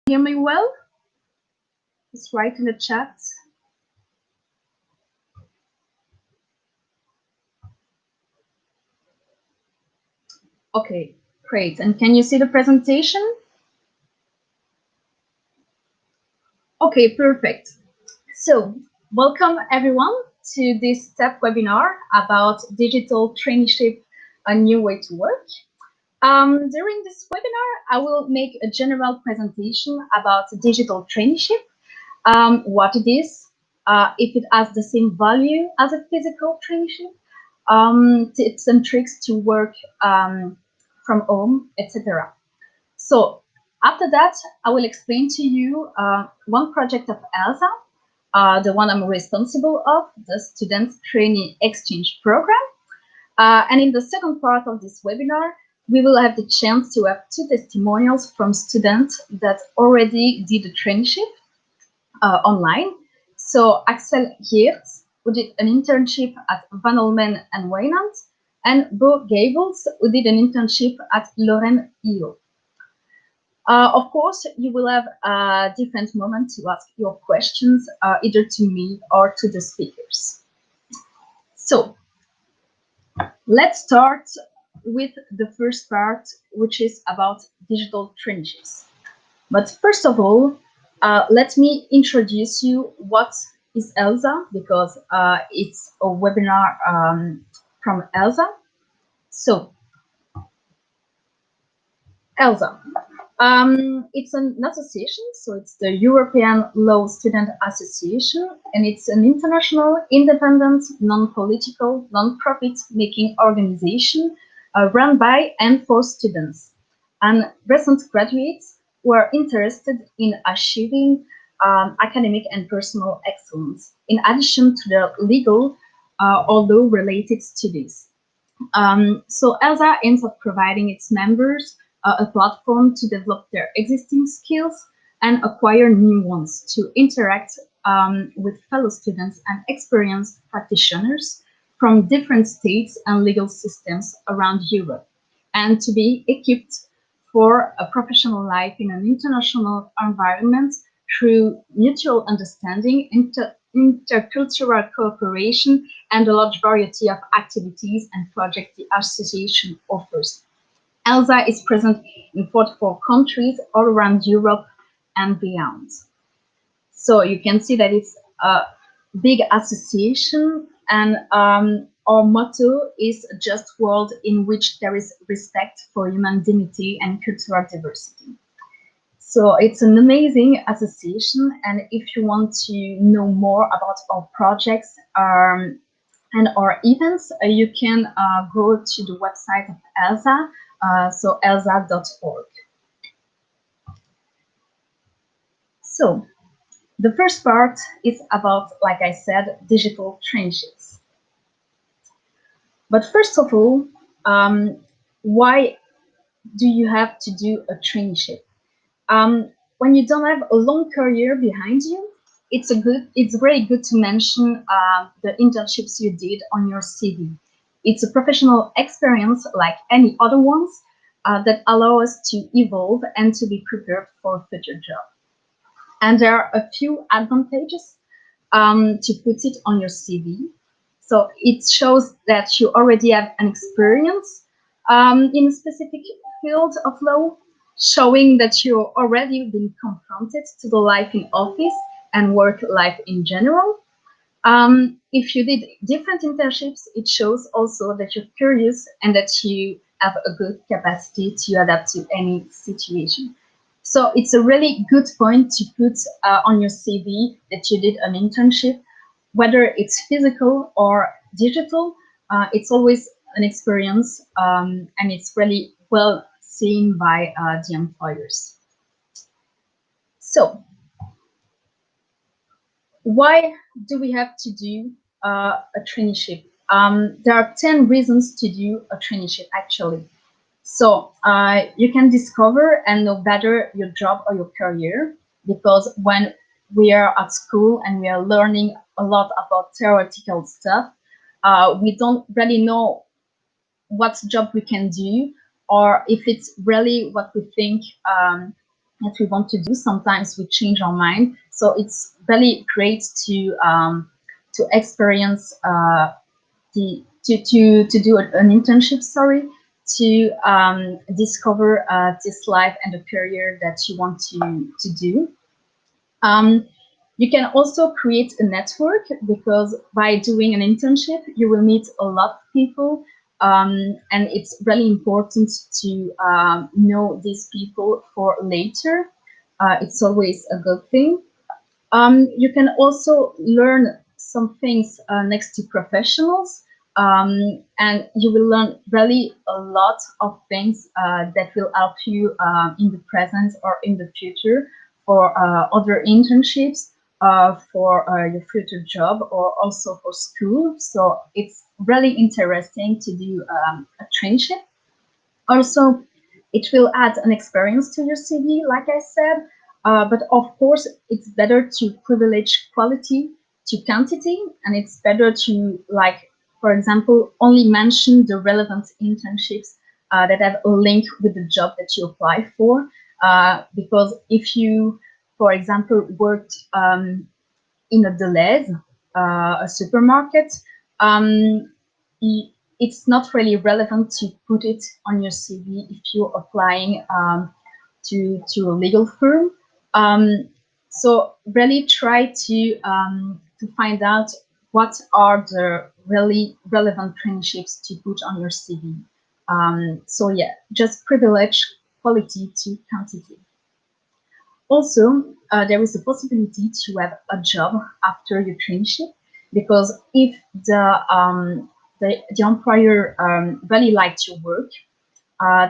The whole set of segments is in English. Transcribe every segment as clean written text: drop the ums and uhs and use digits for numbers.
Hear me well? Just write in the chat. Okay, great. And can you see the presentation? Okay, perfect. So, welcome everyone to this STEP webinar about digital traineeship, a new way to work. During this webinar, I will make a general presentation about digital traineeship, what it is, if it has the same value as a physical traineeship, tips and tricks to work from home, etc. So after that, I will explain to you one project of ELSA, the one I'm responsible of, the Student Trainee Exchange Program. And in the second part of this webinar, we will have the chance to have two testimonials from students that already did a traineeship online. So Axel Geerts, who did an internship at Van Olmen and Wijnand, and Bo Gables, who did an internship at Lorraine EO. Of course, you will have a different moment to ask your questions, either to me or to the speakers. So let's start with the first part, which is about digital traineeships. But first of all, let me introduce you what is ELSA, because it's a webinar from ELSA. So, ELSA. It's an association, so it's the European Law Student Association, and it's an international, independent, non-political, non-profit making organization run by and for students and recent graduates who are interested in achieving academic and personal excellence, in addition to their legal or law-related studies. So ELSA ends up providing its members a platform to develop their existing skills and acquire new ones to interact with fellow students and experienced practitioners from different states and legal systems around Europe, and to be equipped for a professional life in an international environment through mutual understanding, intercultural cooperation, and a large variety of activities and projects the association offers. ELSA is present in 44 countries all around Europe and beyond. So you can see that it's a big association, and our motto is a just world in which there is respect for human dignity and cultural diversity. So it's an amazing association, and if you want to know more about our projects and our events, you can go to the website of ELSA, so elsa.org. So the first part is about, like I said, digital traineeships. But first of all, why do you have to do a traineeship? When you don't have a long career behind you, it's very good to mention the internships you did on your CV. It's a professional experience like any other ones that allow us to evolve and to be prepared for a future job. And there are a few advantages to put it on your CV. So it shows that you already have an experience in a specific field of law, showing that you've already been confronted to the life in office and work life in general. If you did different internships, it shows also that you're curious and that you have a good capacity to adapt to any situation. So it's a really good point to put on your CV that you did an internship, whether it's physical or digital. It's always an experience, and it's really well seen by the employers. So why do we have to do a traineeship? There are 10 reasons to do a traineeship, actually. So you can discover and know better your job or your career, because when we are at school and we are learning a lot about theoretical stuff, we don't really know what job we can do, or if it's really what we think that we want to do. Sometimes we change our mind. So it's really great to experience to do an internship, sorry, to discover this life and the career that you want to do. You can also create a network, because by doing an internship, you will meet a lot of people, and it's really important to know these people for later. It's always a good thing. You can also learn some things next to professionals, and you will learn really a lot of things that will help you in the present or in the future for other internships, for your future job, or also for school. So it's really interesting to do a traineeship. Also, it will add an experience to your CV, like I said, but of course, it's better to privilege quality to quantity, and it's better to, like, for example, only mention the relevant internships that have a link with the job that you apply for. Because if you, for example, worked in a Deleuze, a supermarket, um, it's not really relevant to put it on your CV if you're applying to a legal firm. So really try to find out what are the really relevant traineeships to put on your CV. So yeah, just privilege quality to quantity. Also, there is a possibility to have a job after your traineeship, because if the employer really likes your work,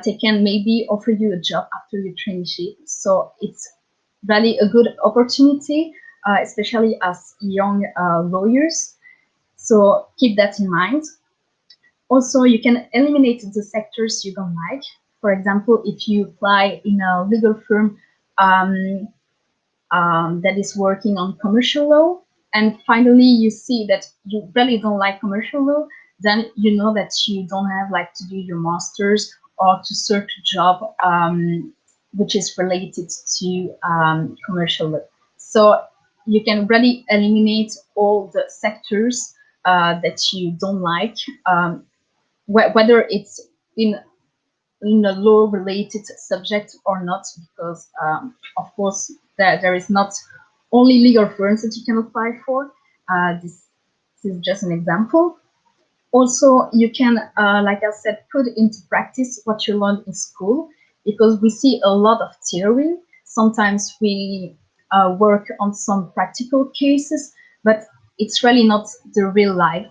they can maybe offer you a job after your traineeship. So it's really a good opportunity, especially as young lawyers. So keep that in mind. Also, you can eliminate the sectors you don't like. For example, if you apply in a legal firm um, that is working on commercial law, and finally you see that you really don't like commercial law, then you know that you don't have like to do your masters or to search a job which is related to commercial law. So you can really eliminate all the sectors that you don't like, whether it's in a law related subject or not, because of course there is not only legal firms that you can apply for. This is just an example. Also, you can, like I said, put into practice what you learned in school, because we see a lot of theory. Sometimes we work on some practical cases, but it's really not the real life.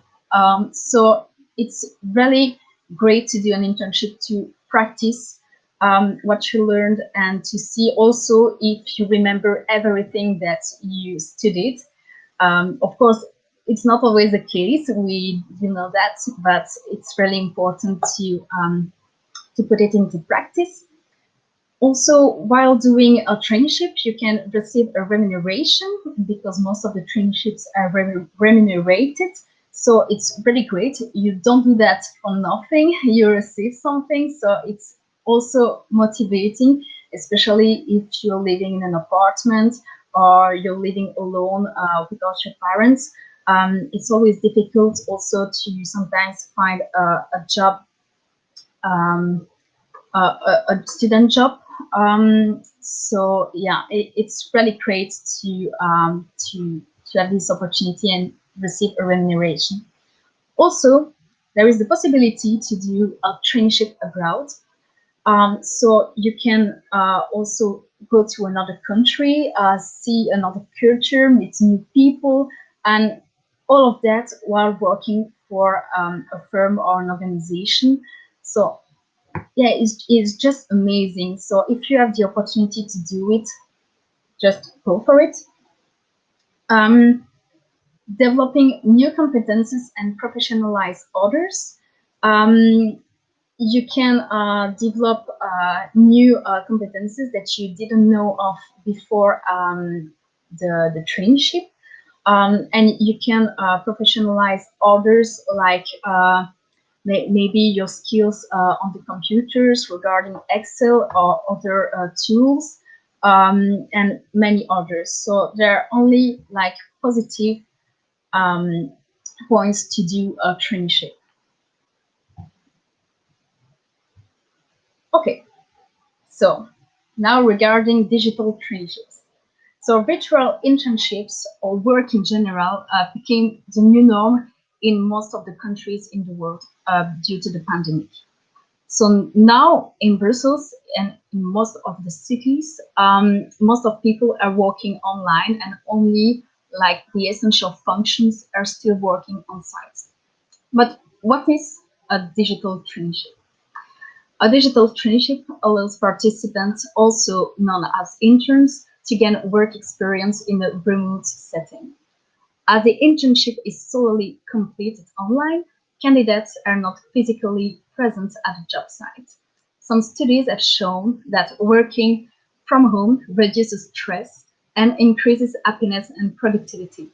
So it's really great to do an internship to practice what you learned, and to see also if you remember everything that you studied. Of course, it's not always the case. We know that, but it's really important to put it into practice. Also, while doing a traineeship, you can receive a remuneration, because most of the traineeships are remunerated. So it's really great. You don't do that for nothing. You receive something. So it's also motivating, especially if you're living in an apartment or you're living alone without your parents. It's always difficult also to sometimes find a job, a student job. So yeah, it's really great to have this opportunity and receive a remuneration. Also, there is the possibility to do a traineeship abroad. So you can also go to another country, see another culture, meet new people, and all of that while working for a firm or an organization. So yeah, it's just amazing. So if you have the opportunity to do it, just go for it. Developing new competences and professionalize others. You can develop new competences that you didn't know of before the traineeship. And you can professionalize others, like maybe your skills on the computers regarding Excel or other tools. and many others. So there are only like positive points to do a traineeship. Okay, so now regarding digital traineeships. So virtual internships or work in general became the new norm in most of the countries in the world due to the pandemic. So now in Brussels and in most of the cities, most of people are working online and only like the essential functions are still working on site. But what is a digital traineeship? A digital traineeship allows participants, also known as interns, to gain work experience in a remote setting. As the internship is solely completed online, candidates are not physically present at the job site. Some studies have shown that working from home reduces stress and increases happiness and productivity.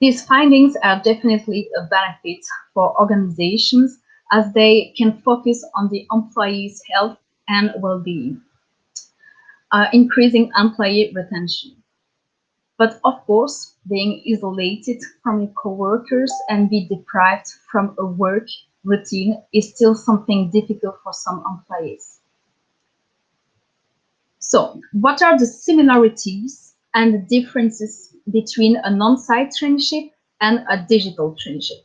These findings are definitely a benefit for organizations as they can focus on the employees' health and well-being, increasing employee retention. But of course, being isolated from your coworkers and be deprived from a work routine is still something difficult for some employees. So, what are the similarities and the differences between an on-site traineeship and a digital traineeship?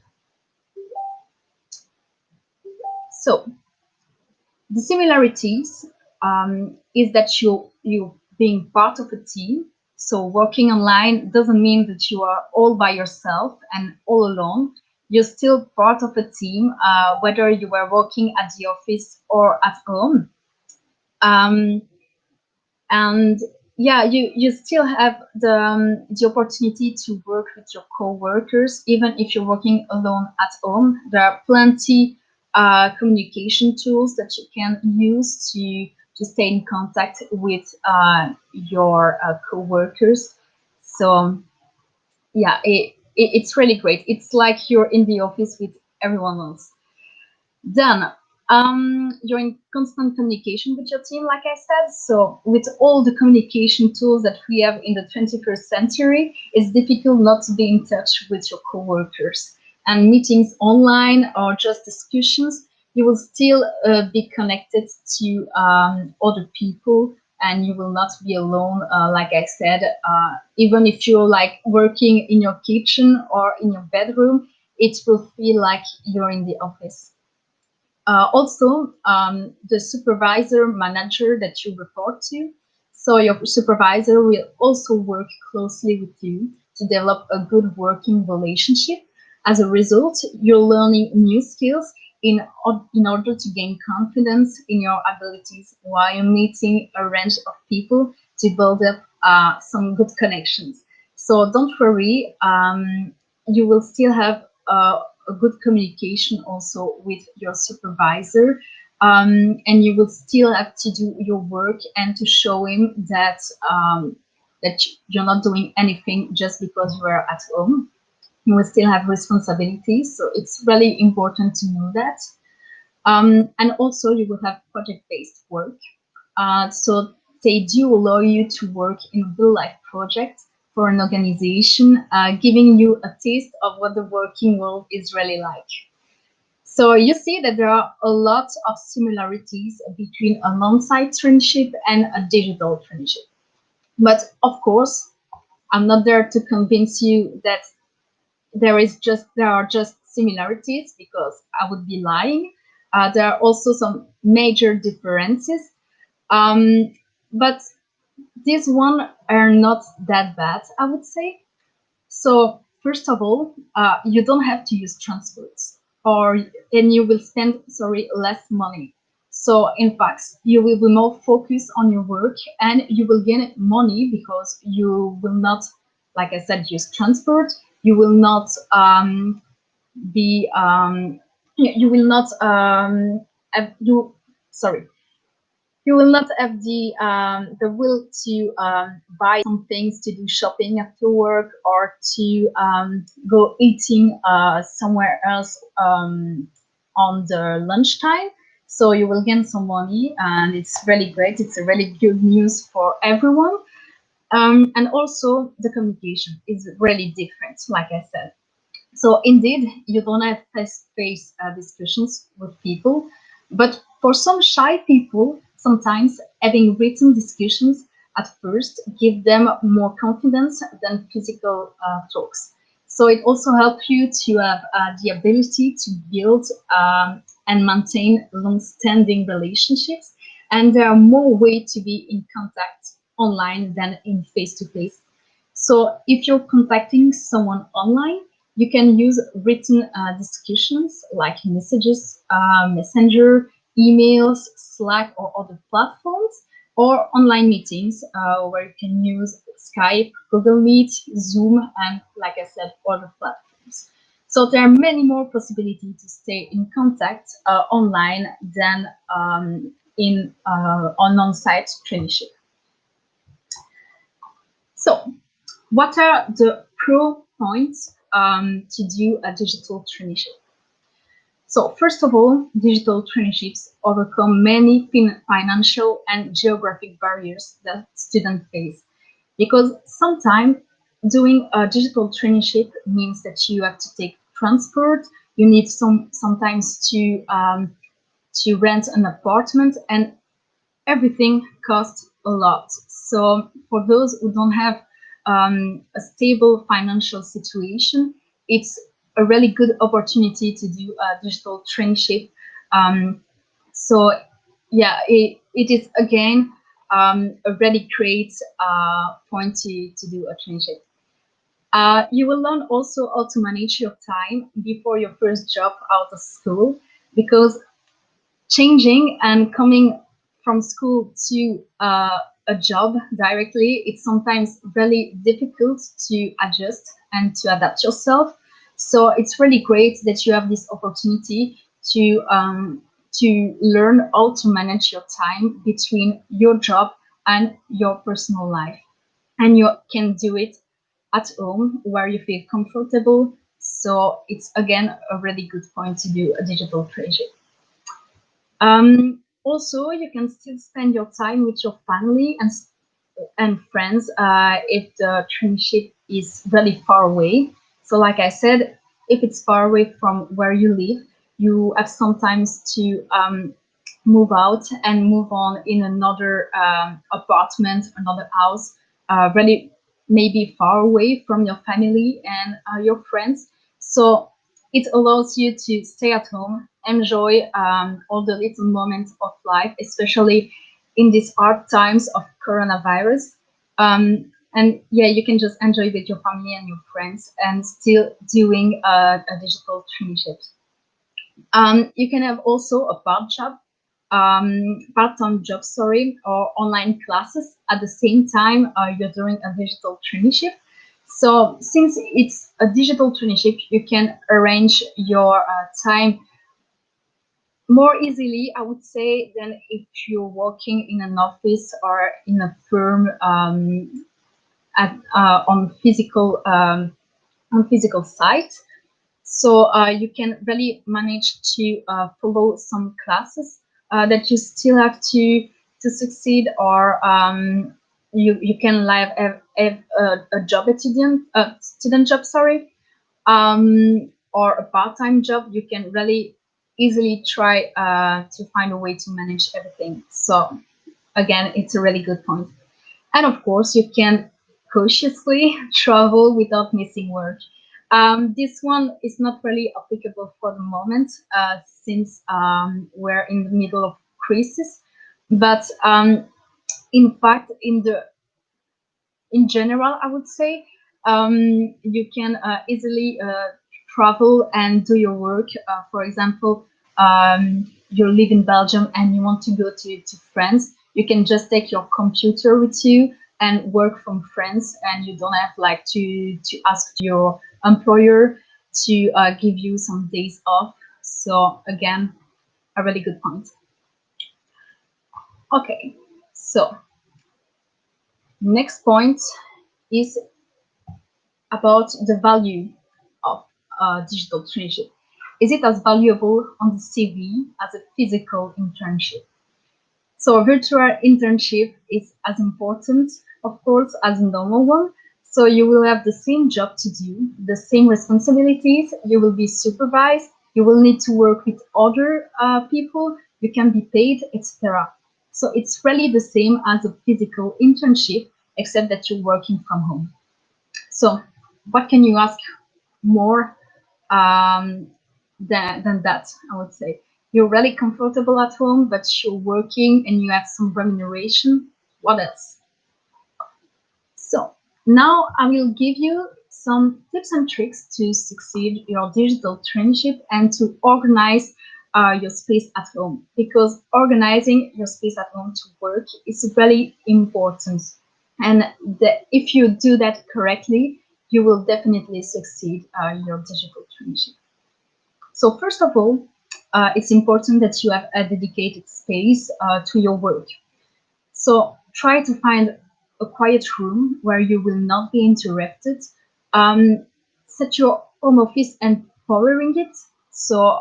So, the similarities is that you being part of a team. So working online doesn't mean that you are all by yourself and all alone. You're still part of a team, whether you are working at the office or at home. Um, and yeah, you still have the opportunity to work with your co-workers, even if you're working alone at home. There are plenty communication tools that you can use to stay in contact with your co-workers. So yeah, it's really great. It's like you're in the office with everyone else. Then you're in constant communication with your team, like I said. So with all the communication tools that we have in the 21st century, it's difficult not to be in touch with your coworkers. And meetings online or just discussions, you will still be connected to other people, and you will not be alone. Like I said, even if you're like working in your kitchen or in your bedroom, it will feel like you're in the office. Also, the supervisor manager that you report to. So your supervisor will also work closely with you to develop a good working relationship. As a result, you're learning new skills in order to gain confidence in your abilities while meeting a range of people to build up some good connections. So don't worry, you will still have a good communication also with your supervisor, and you will still have to do your work and to show him that that you're not doing anything just because you are at home. You will still have responsibilities, so it's really important to know that. And also you will have project-based work, so they do allow you to work in real-life projects for an organization, giving you a taste of what the working world is really like. So you see that there are a lot of similarities between an on-site traineeship and a digital traineeship. But of course, I'm not there to convince you that there are just similarities, because I would be lying. There are also some major differences, but these one are not that bad, I would say. So first of all, you don't have to use transports, and you will spend less money. So in fact, you will be more focused on your work, and you will gain money because you will not, like I said, use transport. You will not be you will not have, you sorry you will not have the will to buy some things to do shopping after work, or to go eating somewhere else on the lunchtime. So you will gain some money, and it's really great. It's a really good news for everyone. And also the communication is really different, like I said. So indeed, you don't have face-to-face discussions with people, but for some shy people, sometimes having written discussions at first give them more confidence than physical talks. So it also helps you to have the ability to build and maintain long-standing relationships, and there are more ways to be in contact online than in face-to-face. So if you're contacting someone online, you can use written discussions like messages, Messenger, emails, Slack, or other platforms, or online meetings where you can use Skype, Google Meet, Zoom, and like I said, other platforms. So there are many more possibilities to stay in contact online than in on-site traineeship. So what are the pro points to do a digital traineeship? So first of all, digital traineeships overcome many financial and geographic barriers that students face. Because sometimes doing a digital traineeship means that you have to take transport, you need sometimes to rent an apartment, and everything costs a lot. So for those who don't have a stable financial situation, it's a really good opportunity to do a digital traineeship. So yeah, it is again a really great point to do a traineeship. You will learn also how to manage your time before your first job out of school, because changing and coming from school to a job directly, it's sometimes really difficult to adjust and to adapt yourself. So it's really great that you have this opportunity to learn how to manage your time between your job and your personal life, and you can do it at home where you feel comfortable. So it's again a really good point to do a digital traineeship. Also, you can still spend your time with your family and friends if the traineeship is really far away. So, like I said, if it's far away from where you live, you have sometimes to move out and move on in another apartment, another house, really maybe far away from your family and your friends. So it allows you to stay at home, enjoy all the little moments of life, especially in these hard times of coronavirus. And yeah, you can just enjoy with your family and your friends and still doing a digital traineeship. You can have also a part-time job, sorry, or online classes at the same time you're doing a digital traineeship. So since it's a digital traineeship, you can arrange your time more easily, I would say, than if you're working in an office or in a firm on physical site. So you can really manage to follow some classes that you still have to succeed, or you can have a job at student job, sorry, or a part-time job. You can really easily try to find a way to manage everything. So again, it's a really good point. And of course, you can cautiously travel without missing work. This one is not really applicable for the moment since we're in the middle of crisis. But in fact, in general, I would say you can easily travel and do your work. For example, you live in Belgium and you want to go to France. You can just take your computer with you and work from France, and you don't have like to ask your employer to give you some days off. So again, a really good point. Okay, so next point is about the value of digital traineeship. is it as valuable on the CV as a physical internship? So a virtual internship is as important, of course, as a normal one. So you will have the same job to do, the same responsibilities, you will be supervised, you will need to work with other people, you can be paid, etc. So it's really the same as a physical internship, except that you're working from home. So what can you ask more than that, I would say? You're really comfortable at home, but you're working and you have some remuneration. What else? So now I will give you some tips and tricks to succeed your digital traineeship and to organize your space at home, because organizing your space at home to work is really important. And if you do that correctly, you will definitely succeed your digital traineeship. So first of all, it's important that you have a dedicated space to your work. So try to find a quiet room where you will not be interrupted. Set your home office and powering it. So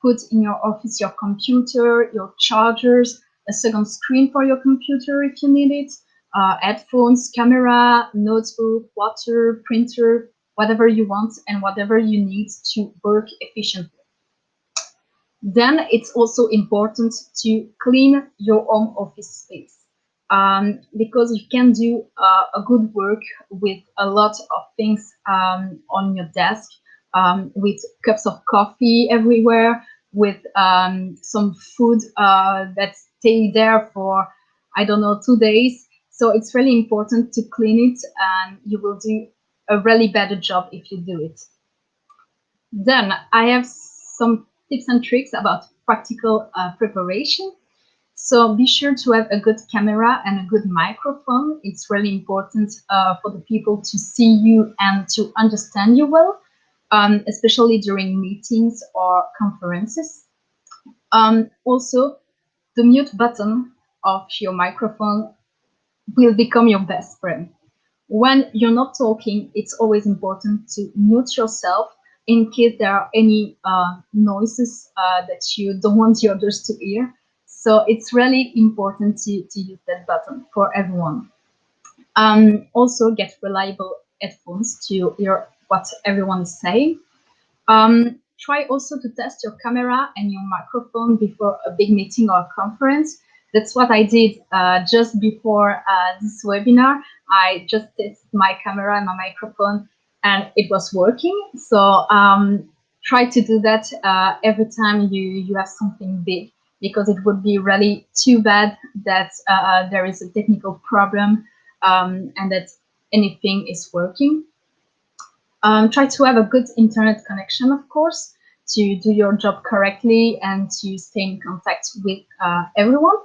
put in your office your computer, your chargers, a second screen for your computer if you need it, headphones, camera, notebook, water, printer, whatever you want and whatever you need to work efficiently. Then it's also important to clean your home office space, because you can do a good work with a lot of things on your desk, with cups of coffee everywhere, with some food that stay there for, I don't know, 2 days. So it's really important to clean it, and you will do a really better job if you do it. Then I have some tips and tricks about practical preparation. So be sure to have a good camera and a good microphone. It's really important for the people to see you and to understand you well, especially during meetings or conferences. Also, the mute button of your microphone will become your best friend. When you're not talking, it's always important to mute yourself in case there are any noises that you don't want the others to hear. So it's really important to use that button for everyone. Also, get reliable headphones to hear what everyone is saying. Try also to test your camera and your microphone before a big meeting or conference. That's what I did just before this webinar. I just tested my camera and my microphone, and it was working. So try to do that every time you have something big, because it would be really too bad that there is a technical problem and that anything is working. Try to have a good internet connection, of course, to do your job correctly and to stay in contact with everyone.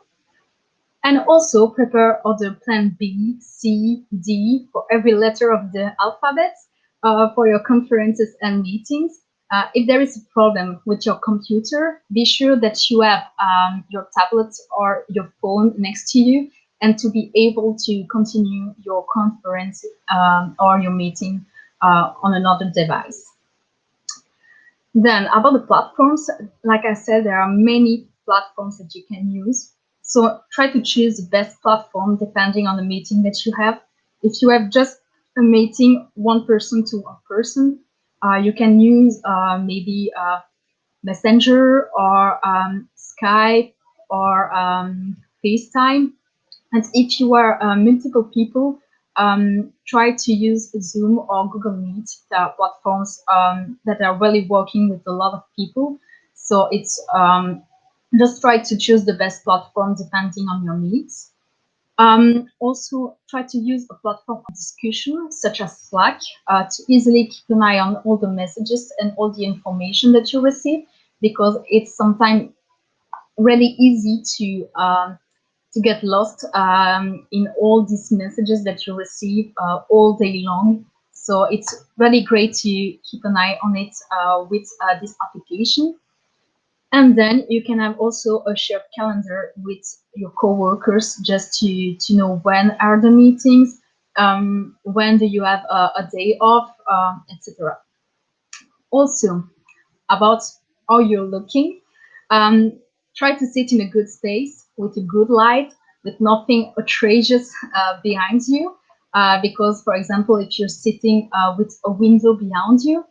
And also prepare other plan B, C, D for every letter of the alphabet for your conferences and meetings. If there is a problem with your computer, be sure that you have your tablet or your phone next to you, and to be able to continue your conference or your meeting on another device. Then about the platforms, like I said, there are many platforms that you can use. So try to choose the best platform depending on the meeting that you have. If you have just a meeting one person to one person, you can use maybe Messenger or Skype or FaceTime. And if you are multiple people, try to use Zoom or Google Meet, platforms that are really working with a lot of people. So it's just try to choose the best platform depending on your needs. Also, try to use a platform of discussion such as Slack to easily keep an eye on all the messages and all the information that you receive, because it's sometimes really easy to get lost in all these messages that you receive all day long. So it's really great to keep an eye on it with this application. And then you can have also a shared calendar with your coworkers just to know when are the meetings, when do you have a day off, etc. Also, about how you're looking. Try to sit in a good space with a good light, with nothing outrageous behind you. Because, for example, if you're sitting with a window behind you,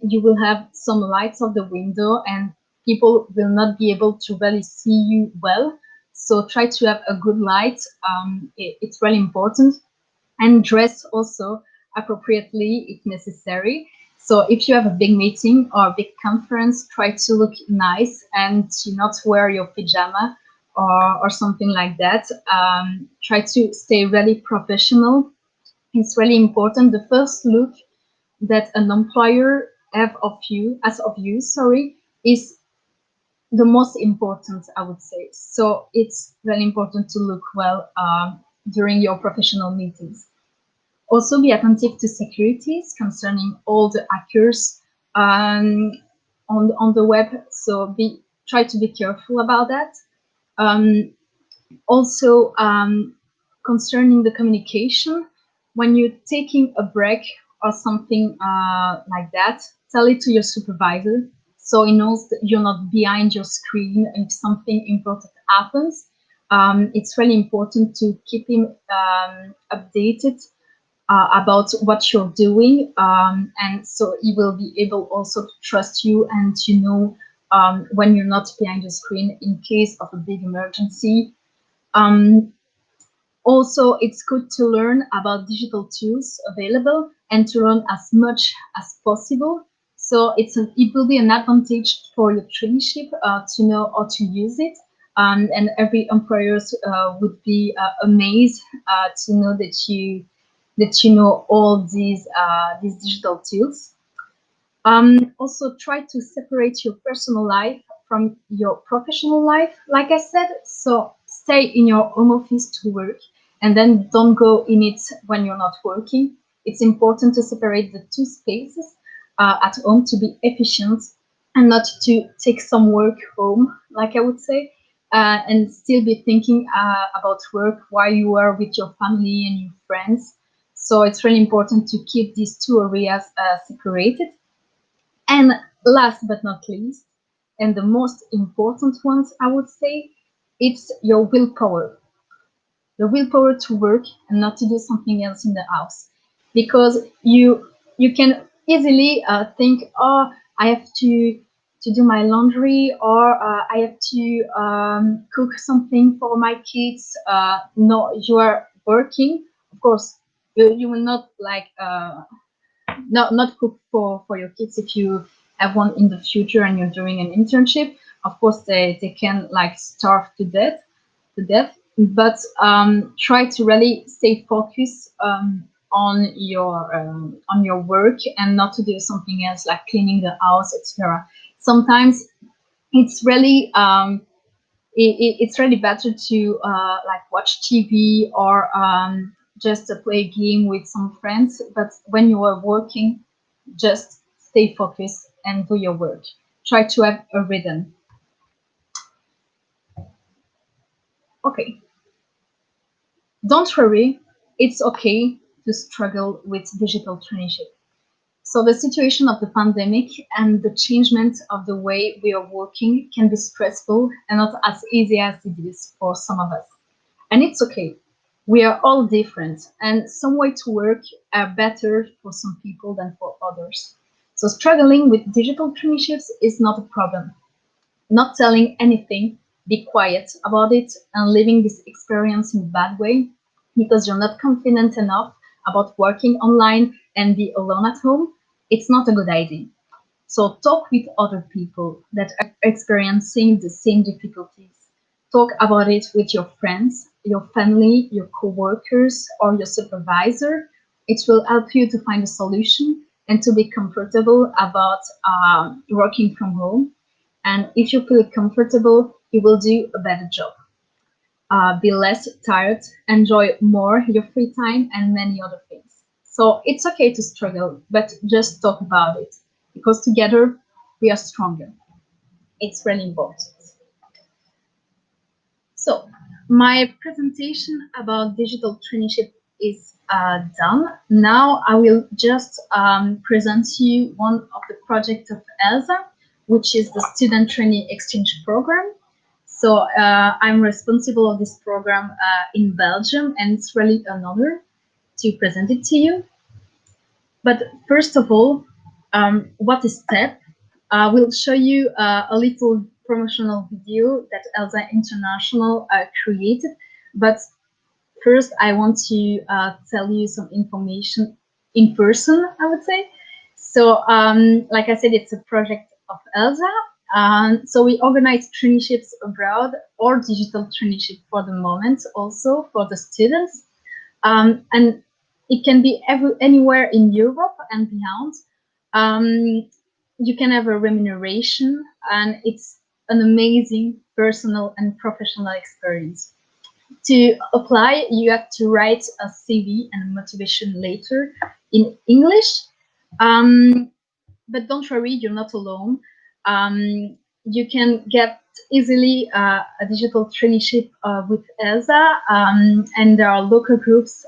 you will have some lights of the window and people will not be able to really see you well. So try to have a good light. It's really important. And dress also appropriately if necessary. So if you have a big meeting or a big conference, try to look nice and to not wear your pajama or something like that. Try to stay really professional. It's really important. The first look that an employer have of you, is the most important, I would say. So it's really important to look well during your professional meetings. Also, be attentive to securities concerning all the hackers on the web. So try to be careful about that. Um, Also, concerning the communication, when you're taking a break or something like that, tell it to your supervisor so he knows that you're not behind your screen if something important happens. It's really important to keep him updated about what you're doing, and so he will be able also to trust you and to know when you're not behind the screen in case of a big emergency. um, Also, it's good to learn about digital tools available and to learn as much as possible. So it will be an advantage for your traineeship to know how to use it. And every employer would be amazed to know that you know all these digital tools. Also, try to separate your personal life from your professional life, like I said. So stay in your home office to work and then don't go in it when you're not working. It's important to separate the two spaces at home to be efficient and not to take some work home, like I would say, and still be thinking about work while you are with your family and your friends. So it's really important to keep these two areas separated. And last but not least, and the most important ones, I would say, it's your willpower. The willpower to work and not to do something else in the house. Because you can easily think, oh, I have to do my laundry, or I have to cook something for my kids. No, you are working. Of course, you will not like not cook for your kids if you have one in the future and you're doing an internship. Of course, they can like starve to death, but try to really stay focused on your work and not to do something else like cleaning the house, etc. Sometimes it's really it's really better to like watch TV or just play a game with some friends. But when you are working, just stay focused and do your work. Try to have a rhythm. Okay, don't worry. It's okay to struggle with digital traineeship. So the situation of the pandemic and the changement of the way we are working can be stressful and not as easy as it is for some of us. And it's okay. We are all different, and some way to work are better for some people than for others. So struggling with digital traineeships is not a problem. Not telling anything, be quiet about it, and living this experience in a bad way because you're not confident enough about working online and be alone at home, it's not a good idea. So talk with other people that are experiencing the same difficulties. Talk about it with your friends, your family, your coworkers, or your supervisor. It will help you to find a solution and to be comfortable about working from home. And if you feel comfortable, you will do a better job. Be less tired, enjoy more your free time, and many other things. So it's okay to struggle, but just talk about it because together we are stronger. It's really important. So, my presentation about digital traineeship is done. Now I will just present to you one of the projects of ELSA, which is the Student Trainee Exchange Program. So I'm responsible of this program in Belgium, and it's really an honor to present it to you. But first of all, what is STEP? We'll show you a little promotional video that ELSA International created. But first, I want to tell you some information in person, I would say. So, like I said, it's a project of ELSA. So we organize traineeships abroad or digital traineeship for the moment, also for the students. And it can be anywhere in Europe and beyond. You can have a remuneration, and it's an amazing personal and professional experience. To apply, you have to write a CV and a motivation letter in English. But don't worry, you're not alone. You can get easily a digital traineeship with ELSA, and there are local groups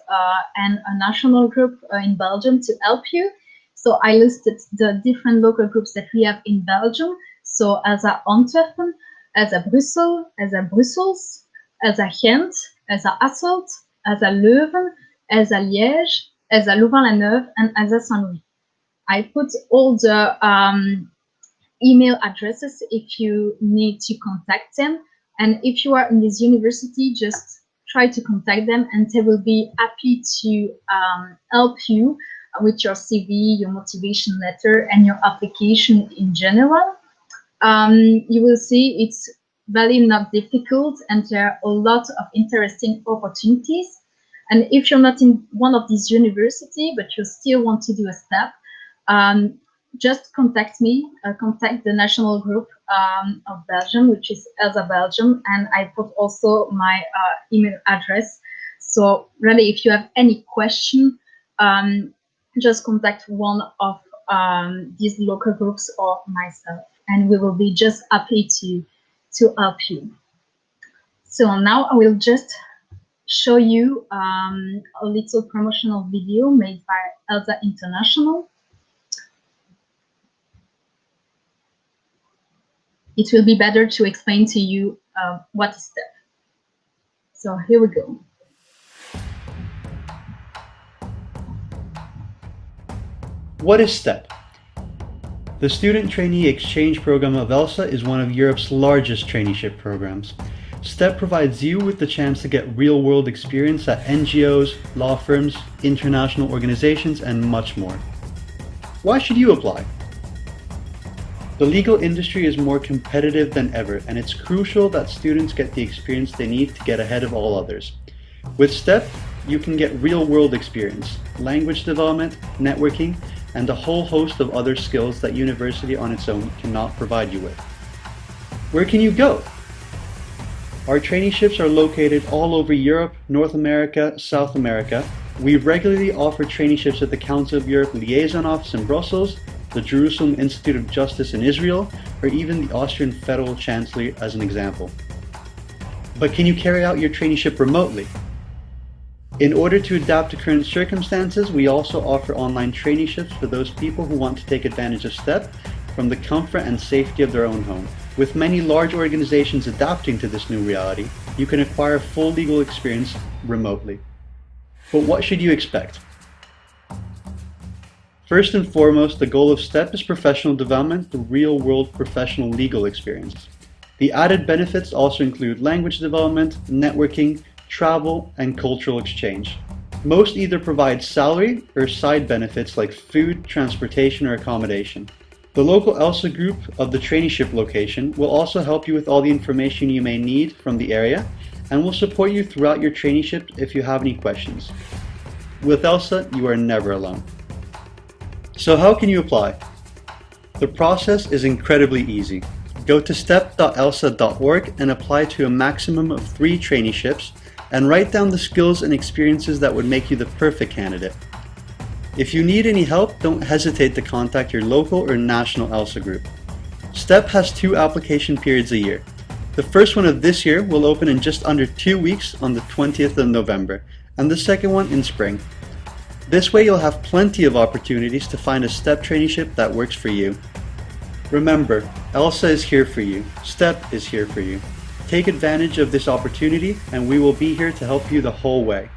and a national group in Belgium to help you. So I listed the different local groups that we have in Belgium. So ELSA Antwerpen, ELSA Brussels, ELSA Ghent, ELSA Hasselt, ELSA Leuven, ELSA Liège, ELSA Louvain-la-Neuve, and ELSA Saint-Louis. I put all the email addresses if you need to contact them. And if you are in this university, just try to contact them, and they will be happy to help you with your CV, your motivation letter, and your application in general. You will see it's really not difficult, and there are a lot of interesting opportunities. And if you're not in one of these universities, but you still want to do a step, just contact me, contact the national group of Belgium, which is ELSA Belgium, and I put also my email address. So really, if you have any question, just contact one of these local groups or myself, and we will be just happy to help you. So now I will just show you a little promotional video made by ELSA International. It will be better to explain to you what is STEP. So here we go. What is STEP? The Student Trainee Exchange Program of ELSA is one of Europe's largest traineeship programs. STEP provides you with the chance to get real-world experience at NGOs, law firms, international organizations, and much more. Why should you apply? The legal industry is more competitive than ever, and it's crucial that students get the experience they need to get ahead of all others. With STEP, you can get real-world experience, language development, networking, and a whole host of other skills that university on its own cannot provide you with. Where can you go? Our traineeships are located all over Europe, North America, South America. We regularly offer traineeships at the Council of Europe Liaison Office in Brussels, the Jerusalem Institute of Justice in Israel, or even the Austrian Federal Chancellery as an example. But can you carry out your traineeship remotely? In order to adapt to current circumstances, we also offer online traineeships for those people who want to take advantage of STEP from the comfort and safety of their own home. With many large organizations adapting to this new reality, you can acquire full legal experience remotely. But what should you expect? First and foremost, the goal of STEP is professional development through real-world professional legal experience. The added benefits also include language development, networking, travel, and cultural exchange. Most either provide salary or side benefits like food, transportation, or accommodation. The local ELSA group of the traineeship location will also help you with all the information you may need from the area and will support you throughout your traineeship if you have any questions. With ELSA, you are never alone. So how can you apply? The process is incredibly easy. Go to step.elsa.org and apply to a maximum of 3 traineeships and write down the skills and experiences that would make you the perfect candidate. If you need any help, don't hesitate to contact your local or national ELSA group. STEP has 2 application periods a year. The first one of this year will open in just under 2 weeks on the 20th of November, and the second one in spring. This way you'll have plenty of opportunities to find a STEP traineeship that works for you. Remember, ELSA is here for you. STEP is here for you. Take advantage of this opportunity and we will be here to help you the whole way.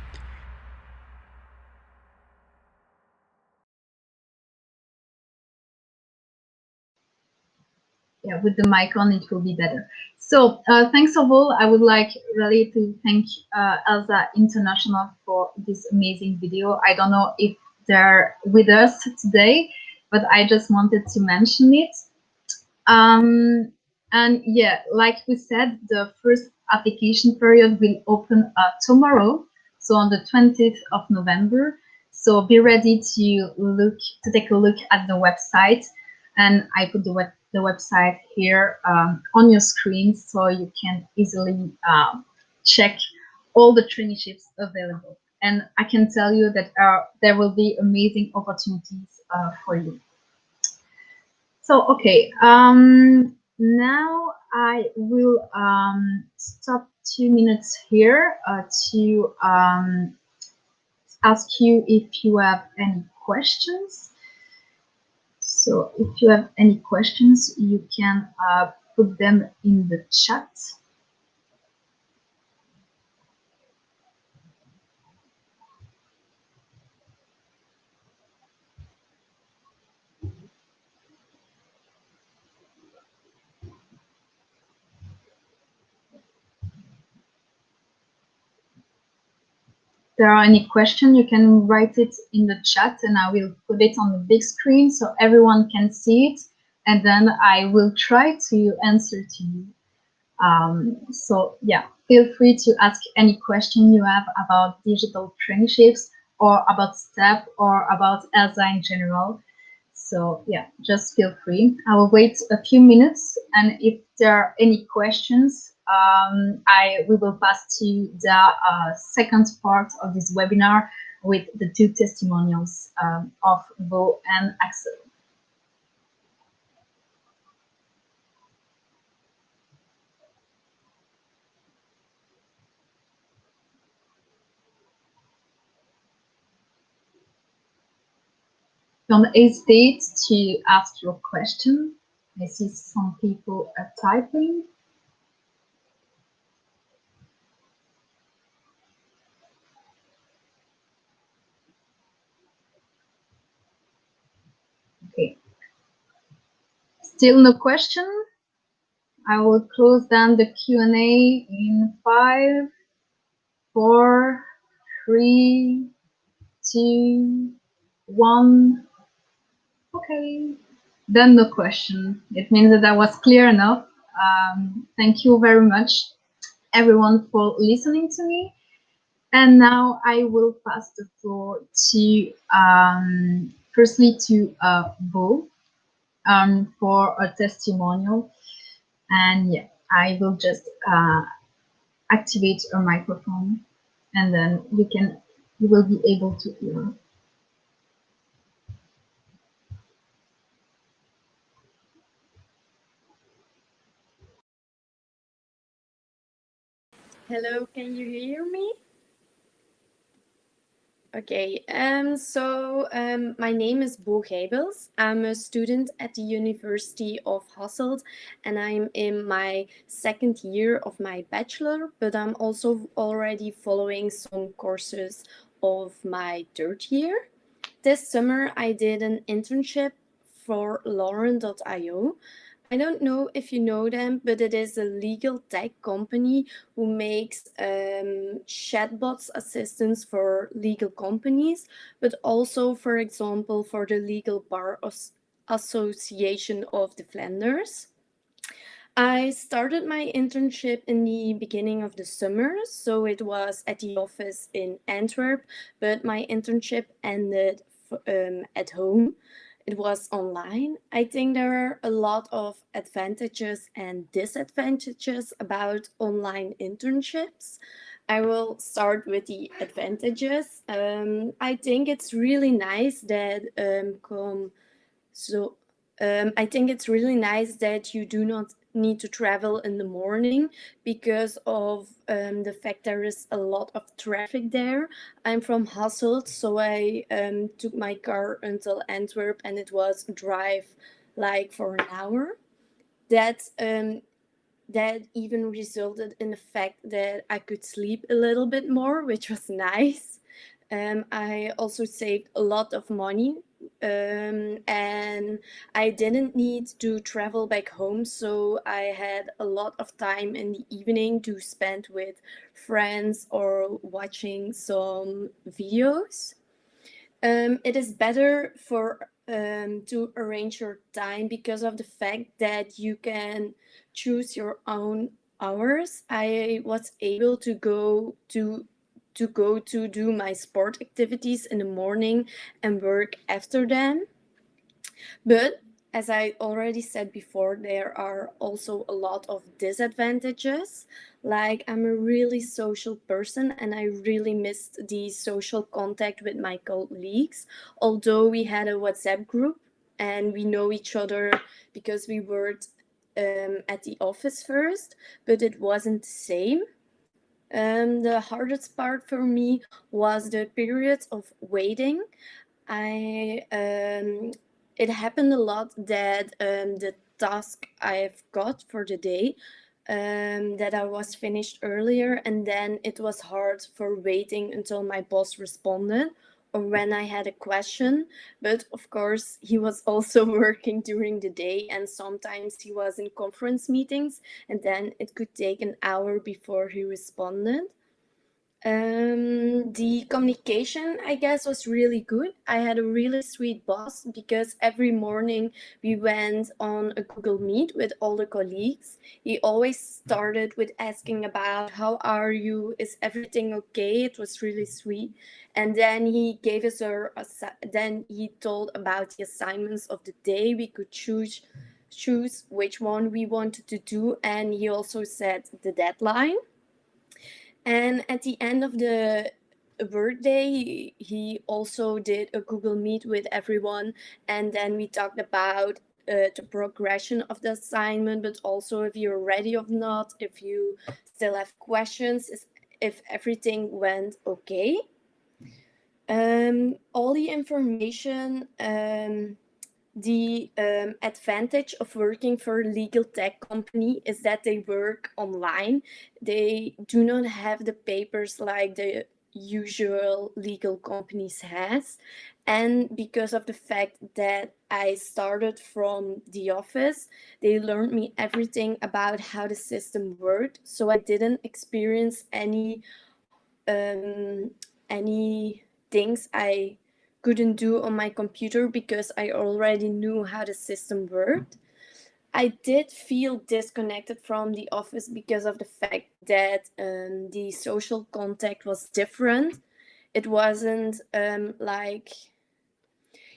Yeah, with the mic on, it will be better. So thanks of all. I would like really to thank ELSA International for this amazing video. I don't know if they're with us today, but I just wanted to mention it. And yeah, like we said, the first application period will open tomorrow, so on the 20th of November. So be ready to take a look at the website, and I put the website here on your screen, so you can easily check all the traineeships available. And I can tell you that there will be amazing opportunities for you. So, okay, now I will stop 2 minutes here to ask you if you have any questions. So if you have any questions, you can put them in the chat. There are any question, you can write it in the chat and I will put it on the big screen so everyone can see it, and then I will try to answer to you. So yeah, feel free to ask any question you have about digital traineeships or about STEP or about ELSA in general. So yeah, just feel free. I will wait a few minutes, and if there are any questions, we will pass to the second part of this webinar with the 2 testimonials of Bo and Axel. Don't hesitate to ask your question. I see some people are typing. Okay. Still no question? I will close down the Q&A in 5, 4, 3, 2, 1. Okay. Then no question. It means that I was clear enough. Thank you very much, everyone, for listening to me. And now I will pass the floor to, firstly to Bo for a testimonial. And yeah, I will just activate a microphone, and then you will be able to hear. Hello, can you hear me? Okay, my name is Bo Gables. I'm a student at the University of Hasselt and I'm in my second year of my bachelor, but I'm also already following some courses of my third year. This summer I did an internship for Lauren.io. I don't know if you know them, but it is a legal tech company who makes chatbots assistants for legal companies, but also, for example, for the Legal Bar Association of the Flanders. I started my internship in the beginning of the summer, so it was at the office in Antwerp, but my internship ended at home. It was online. I think there are a lot of advantages and disadvantages about online internships. I will start with the advantages. I think it's really nice that I think it's really nice that you do not need to travel in the morning because of the fact there is a lot of traffic there. I'm from Hasselt, so I took my car until Antwerp, and it was a drive like for an hour. That even resulted in the fact that I could sleep a little bit more, which was nice. I also saved a lot of money, and I didn't need to travel back home, so I had a lot of time in the evening to spend with friends or watching some videos. It is better for to arrange your time because of the fact that you can choose your own hours. I was able to go to do my sport activities in the morning and work after them. But as I already said before, there are also a lot of disadvantages. Like, I'm a really social person and I really missed the social contact with my colleagues. Although we had a WhatsApp group and we know each other because we worked at the office first, but it wasn't the same. The hardest part for me was the period of waiting. I It happened a lot that the task I've got for the day, that I was finished earlier, and then it was hard for waiting until my boss responded or when I had a question. But of course, he was also working during the day, and sometimes he was in conference meetings, and then it could take an hour before he responded. The communication, I guess, was really good. I had a really sweet boss because every morning we went on a Google Meet with all the colleagues. He always started with asking about how are you, is everything okay? It was really sweet. And then he gave us then he told about the assignments of the day. We could choose which one we wanted to do, and he also set the deadline. And at the end of the workday, he also did a Google Meet with everyone, and then we talked about the progression of the assignment, but also if you're ready or not, if you still have questions, if everything went okay. All the information. The advantage of working for a legal tech company is that they work online. They do not have the papers like the usual legal companies has. And because of the fact that I started from the office, they learned me everything about how the system worked. So I didn't experience any things I couldn't do on my computer because I already knew how the system worked. I did feel disconnected from the office because of the fact that the social contact was different. It wasn't like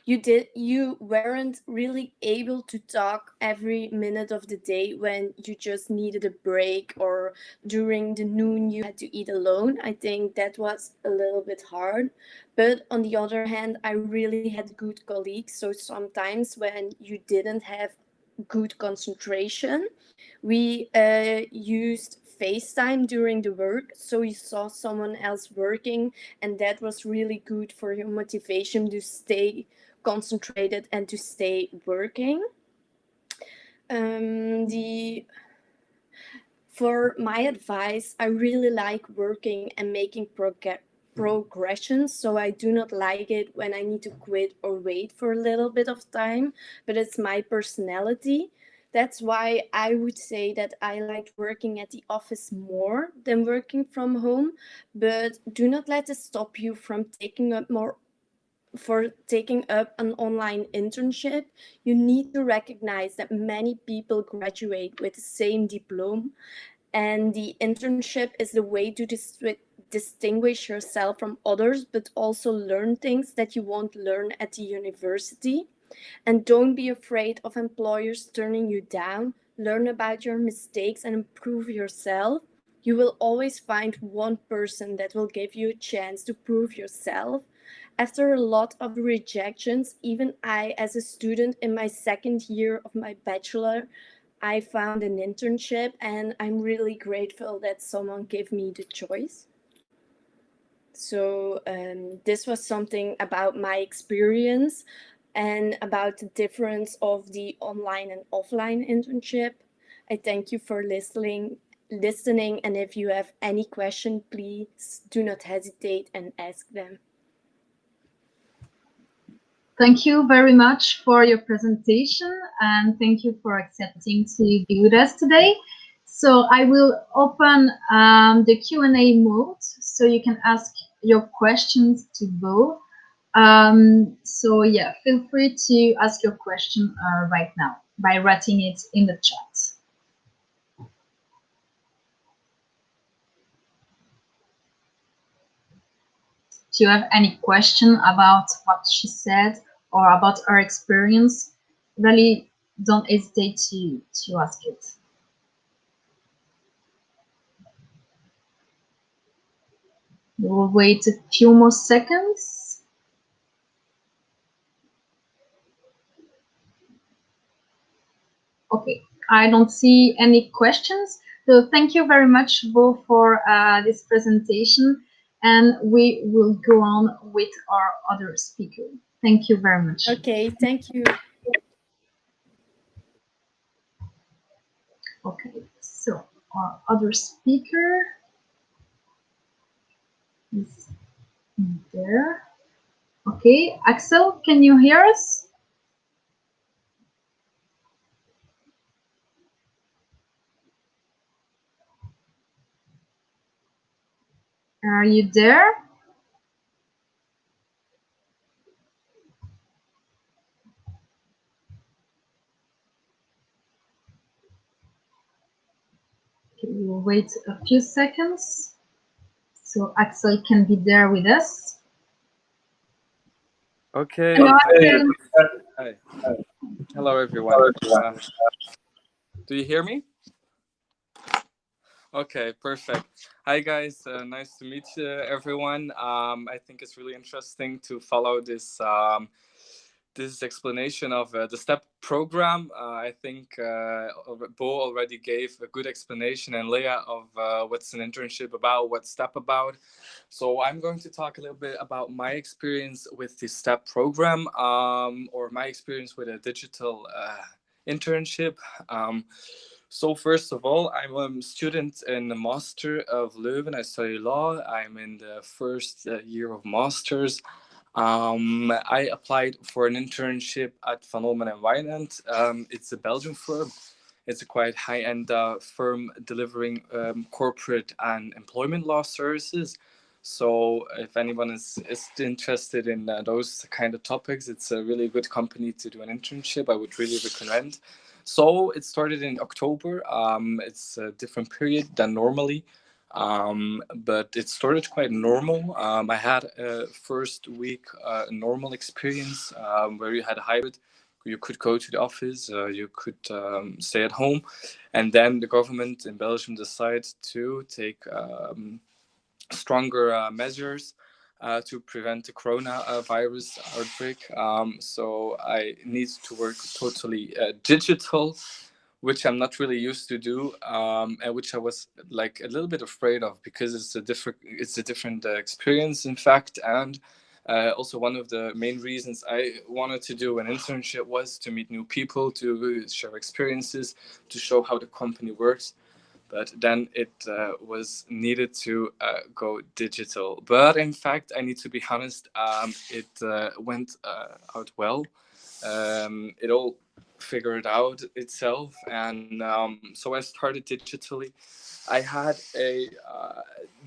you weren't really able to talk every minute of the day when you just needed a break, or during the noon you had to eat alone. I think that was a little bit hard. But on the other hand, I really had good colleagues, so sometimes when you didn't have good concentration, we used FaceTime during the work, so you saw someone else working, and that was really good for your motivation to stay concentrated and to stay working. For my advice, I really like working and making progression, so I do not like it when I need to quit or wait for a little bit of time, but it's my personality. That's why I would say that I liked working at the office more than working from home, but do not let it stop you from taking up an online internship. You need to recognize that many people graduate with the same diploma, and the internship is the way to distinguish yourself from others, but also learn things that you won't learn at the university. And don't be afraid of employers turning you down. Learn about your mistakes and improve yourself. You will always find one person that will give you a chance to prove yourself. After a lot of rejections, even I, as a student in my second year of my bachelor, I found an internship, and I'm really grateful that someone gave me the choice. So this was something about my experience and about the difference of the online and offline internship. I thank you for listening, and if you have any question, please do not hesitate and ask them. Thank you very much for your presentation, and thank you for accepting to be with us today. So I will open the Q&A mode, so you can ask your questions to Bo. So yeah, feel free to ask your question right now by writing it in the chat. If you have any question about what she said or about her experience, really don't hesitate to ask it. We'll wait a few more seconds. Okay, I don't see any questions. So thank you very much, Bo, for this presentation. And we will go on with our other speaker. Thank you very much. Okay, thank you. Okay, so our other speaker is there. Okay, Axel, can you hear us? Are you there? Okay, we'll wait a few seconds so Axel can be there with us. Okay. Hello, Hi. Hello, everyone. Do you hear me? Okay, perfect. Hi, guys. Nice to meet you, everyone. I think it's really interesting to follow this explanation of the STEP program. I think Bo already gave a good explanation, and Leah, of what's an internship about, what's STEP about. So I'm going to talk a little bit about my experience with the STEP program, or my experience with a digital internship. So first of all, I'm a student in the Master of Leuven. I study law. I'm in the first year of Masters. I applied for an internship at Van Olmen and Wijnand. It's a Belgian firm. It's a quite high-end firm delivering corporate and employment law services. So if anyone is interested in those kind of topics, it's a really good company to do an internship. I would really recommend. So it started in October. It's a different period than normally. But it started quite normal. I had a first week normal experience where you had a hybrid. You could go to the office, you could stay at home, and then the government in Belgium decided to take stronger measures to prevent the coronavirus outbreak. So I need to work totally digital, which I'm not really used to do, and which I was like a little bit afraid of because it's a different experience, in fact. And also one of the main reasons I wanted to do an internship was to meet new people, to share experiences, to show how the company works. But then it was needed to go digital. But in fact, I need to be honest, it went out well. It all figured out itself, and so I started digitally. I had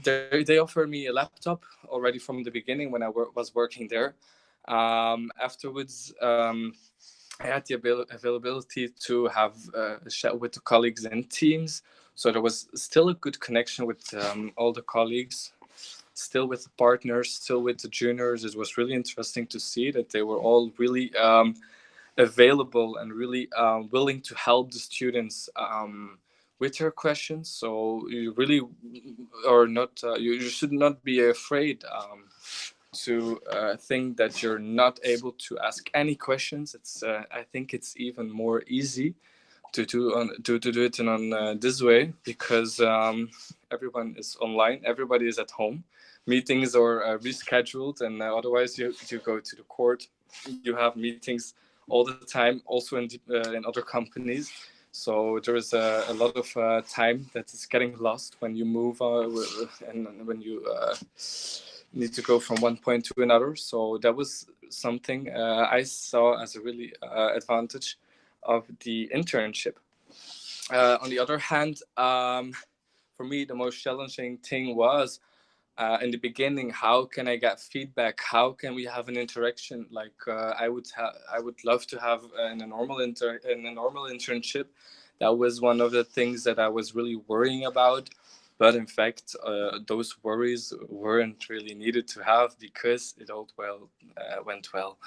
they offered me a laptop already from the beginning when I was working there. Afterwards, I had the availability to have a chat with the colleagues in Teams. So there was still a good connection with all the colleagues, still with the partners, still with the juniors. It was really interesting to see that they were all really available and really willing to help the students with their questions. So you really are not, you should not be afraid to think that you're not able to ask any questions. It's I think it's even more easy to do it on this way, because everyone is online, everybody is at home, meetings are rescheduled, and otherwise you go to the court, you have meetings all the time, also in other companies. So there is a lot of time that is getting lost when you move and when you need to go from one point to another. So that was something I saw as a really advantage of the internship. On the other hand, for me, the most challenging thing was in the beginning, how can I get feedback? How can we have an interaction? Like I would love to have in a normal internship. That was one of the things that I was really worrying about. But in fact, those worries weren't really needed to have, because it all went well.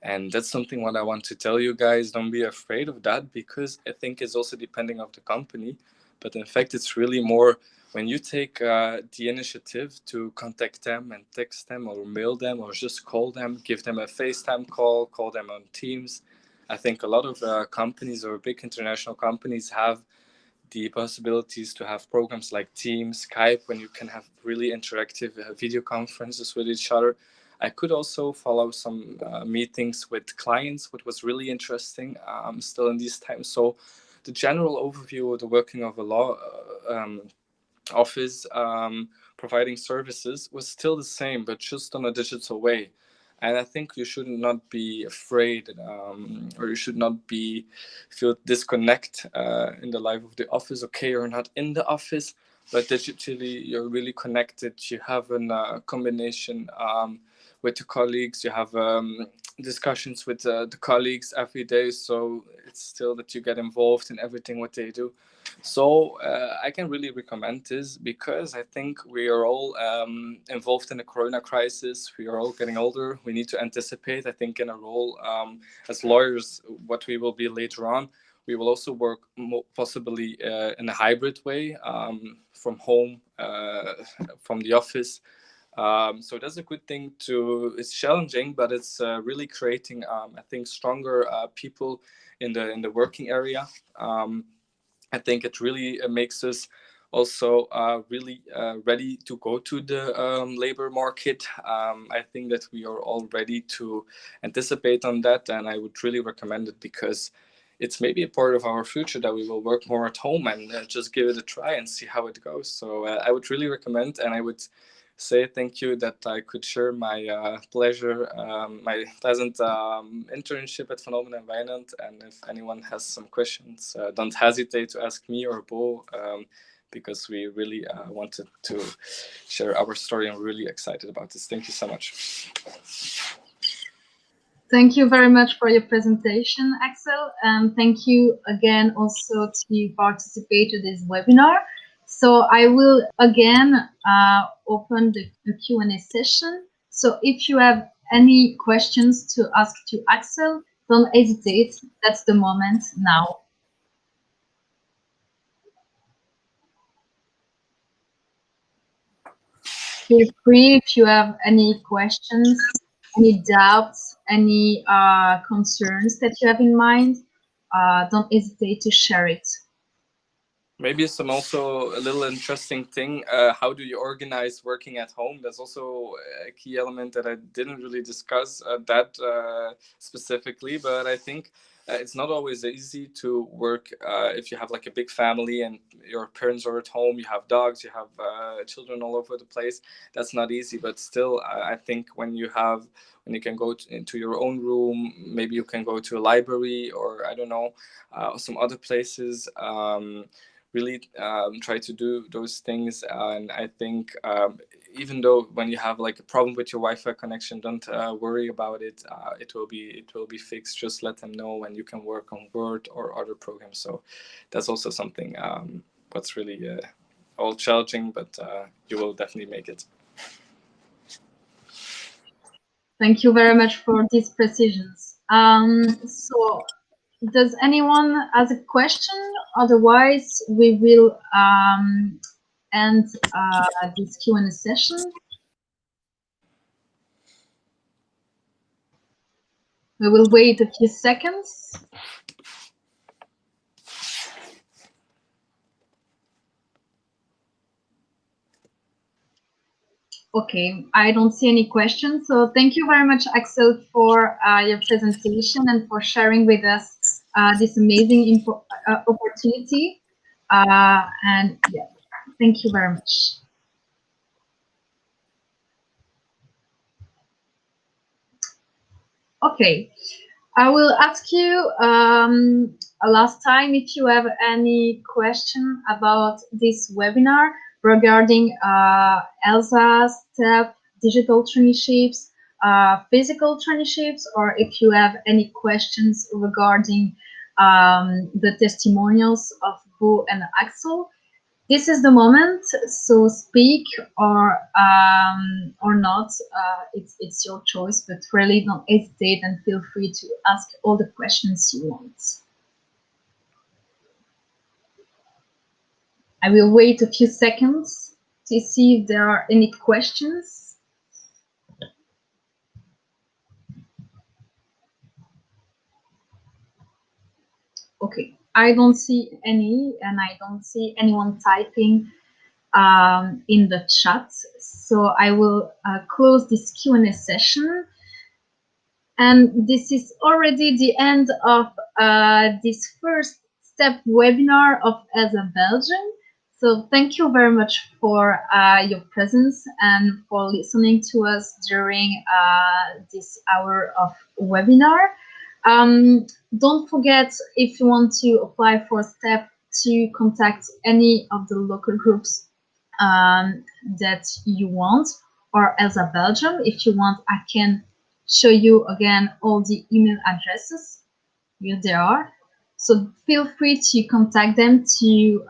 And that's something what I want to tell you guys. Don't be afraid of that, because I think it's also depending of the company. But in fact, it's really more when you take the initiative to contact them and text them or mail them or just call them, give them a FaceTime call them on Teams. I think a lot of companies or big international companies have the possibilities to have programs like Teams, Skype, when you can have really interactive video conferences with each other. I could also follow some meetings with clients, which was really interesting still in these times. So the general overview of the working of a law office providing services was still the same, but just on a digital way. And I think you should not be afraid, or you should not feel disconnect in the life of the office. Okay, you're not in the office, but digitally you're really connected. You have a combination with the colleagues. You have discussions with the colleagues every day. So it's still that you get involved in everything what they do. So I can really recommend this, because I think we are all involved in the corona crisis. We are all getting older. We need to anticipate, I think, in a role as lawyers, what we will be later on. We will also work possibly in a hybrid way, from home, from the office. So that's a good thing it's challenging, but it's really creating, I think, stronger people in the working area. I think it really makes us also really ready to go to the labor market. I think that we are all ready to anticipate on that, and I would really recommend it, because it's maybe a part of our future that we will work more at home and just give it a try and see how it goes. So I would really recommend, and I would say thank you that I could share my pleasure, my pleasant internship at Van Olmen and Wijnand. And if anyone has some questions, don't hesitate to ask me or Bo, because we really wanted to share our story and we're really excited about this. Thank you so much. Thank you very much for your presentation, Axel, and thank you again also to participate to this webinar. So I will again open the Q&A session. So if you have any questions to ask to Axel, don't hesitate. That's the moment now. Feel free if you have any questions, any doubts, any concerns that you have in mind. Don't hesitate to share it. Maybe some also a little interesting thing. How do you organize working at home? That's also a key element that I didn't really discuss that specifically, but I think it's not always easy to work if you have like a big family and your parents are at home, you have dogs, you have children all over the place. That's not easy, but still, I think when you can go into your own room, maybe you can go to a library or I don't know, some other places. Really try to do those things, and I think even though when you have like a problem with your Wi-Fi connection, don't worry about it. It will be fixed. Just let them know, and you can work on Word or other programs. So that's also something what's really all challenging, but you will definitely make it. Thank you very much for these precisions. So does anyone has a question? Otherwise, we will end this Q&A session. We will wait a few seconds. Okay, I don't see any questions. So thank you very much, Axel, for your presentation and for sharing with us this amazing opportunity. And yeah, thank you very much. Okay, I will ask you a last time if you have any question about this webinar regarding ELSA, STEP, digital traineeships, physical traineeships, or if you have any questions regarding the testimonials of Bo and Axel. This is the moment, so speak or not. It's your choice, but really don't hesitate and feel free to ask all the questions you want. I will wait a few seconds to see if there are any questions. Okay, I don't see any, and I don't see anyone typing in the chat. So I will close this Q&A session. And this is already the end of this first step webinar of ELSA Belgium. So thank you very much for your presence and for listening to us during this hour of webinar. Don't forget, if you want to apply for STEP, to contact any of the local groups that you want, or ELSA Belgium. If you want, I can show you again all the email addresses. Here they are. So feel free to contact them to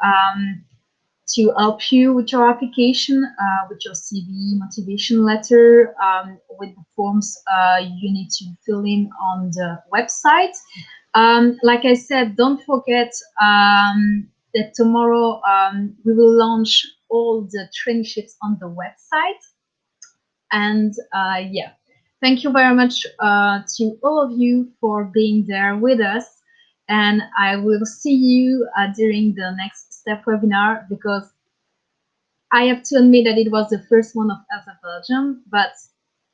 help you with your application, with your CV, motivation letter, with the forms you need to fill in on the website. Like I said, don't forget that tomorrow we will launch all the traineeships on the website. And yeah, thank you very much to all of you for being there with us. And I will see you during the next STEP webinar, because I have to admit that it was the first one of ELSA Belgium, but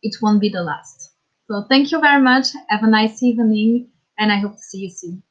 it won't be the last. So thank you very much. Have a nice evening, and I hope to see you soon.